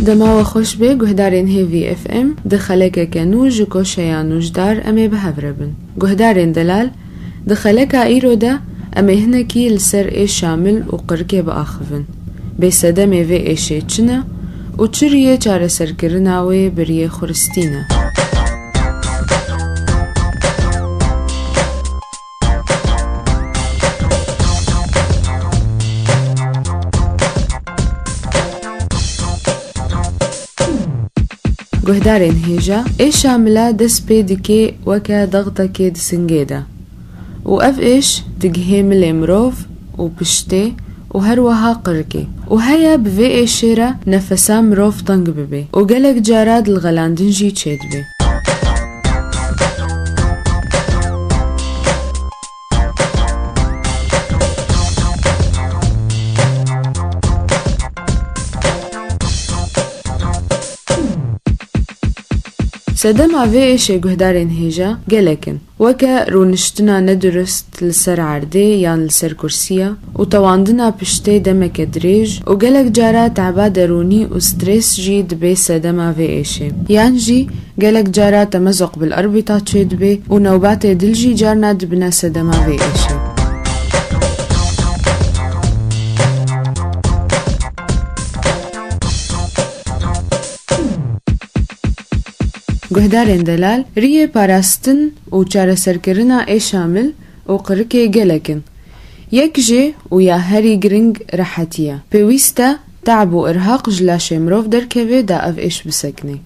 دما وخوش به گهدارین هیوی اف ام دخلک کنو جکو شیانوش دار امی به هفربن. گهدارین دلال دخلک ایرو ده امی هنکی لسر ای شامل و قرکه با آخفن. به صدم وی ایشه چنه و چریه چاره سرکرناوی بریه خورستینه. گهدارین هیجا ای شامله دست پیدکی وکا ضغطکی دسنگیده و اف ایش دگهی ملی مروف و پشتی و هر وها قرکی و هیا بوی ایشی را نفسا مروف طنگ ببی و گلک جاراد الغلاندنجی چید بی. سدم عوی ایشه گهدارین هیجا گلکن وکا رونشتنا ندرست لسر عرده یان لسر کرسیا و تواندنا پشته دمک دریج و گلک جارا تعبا درونی و ستریس جی دبی سدم عوی ایشه یان جی گلک جارا تمزق بالاربطا چید بی و نوبات دل جی جارنا دبنا سدم عوی ایشه. گهدارین دلال ریه پاراستن و چاره سرکرنا ای شامل و قرکه گلکن یک جه و یا هری گرنگ راحتیه پیوسته تعب و ارهاق جلاش مروف درکوه دا اف ایش بسکنه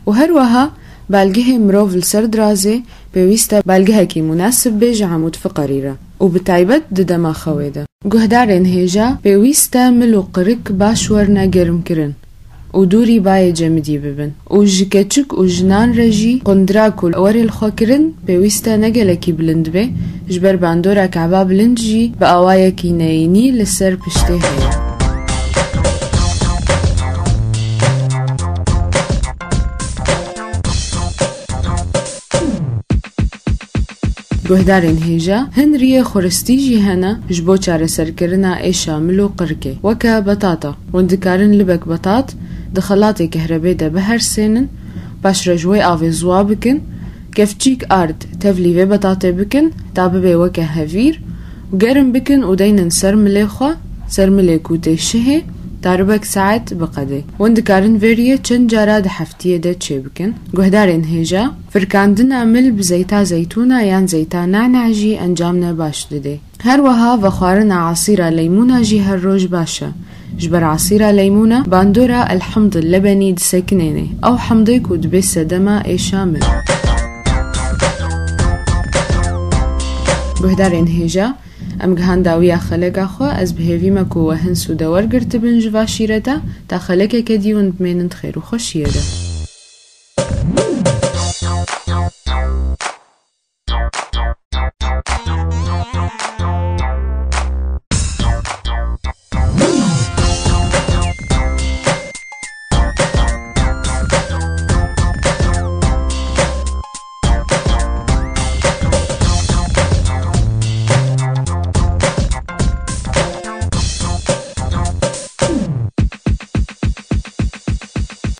و هر وها بالگه مروف لسر درازه پیوسته بالگه کی مناسب بیج عمود فقریره و بتایبت دما خویده. گهدارین هیجا پیوسته ملو قرک باش ورنا گرم کرن و دوری بای جمدی ببن و جکچک و جنان رجی قندراکل اوری الخوکرن پیوسته نگلکی بلند به جبر باندورا کعبا بلند جی با آوایا کی نینی لسر پشته هیا. گهدارین هیجا هن ریه خورستی جی هنه جبو چاره سرکرنا ای شامل و قرکه وکا بطاطا وندکارن لبک بطاط دخلاتی كهرباء ده بهر سنن باش رجوي آوی زوا بکن کفچیک آرد تفلیوه بطاطه بکن تابه وکه هفیر و گرم بکن و دینن سرملی خوا سرملی کوته شه تاربک ساعت بقده وندکارن ویریه چند جارا ده هفتیه ده چه بکن. گهدارین هیجا فرکاندن عمل بزیتا زیتونا یان زیتا نعناجی انجامنا باش ده هر وها وخوارن عصير ليمونا جي هر روج باشا جبر عصير ليمونة باندورا الحمض اللبني دسكنيني أو حمضي كود بس دما أي شامل. بهدارين هيجا أم جهان داوية خلق أخوا أز بهيفي مكو وهن سودا ورقرت بنجوا شيرتا تا خلق كدي وندمين خير وخشيرة.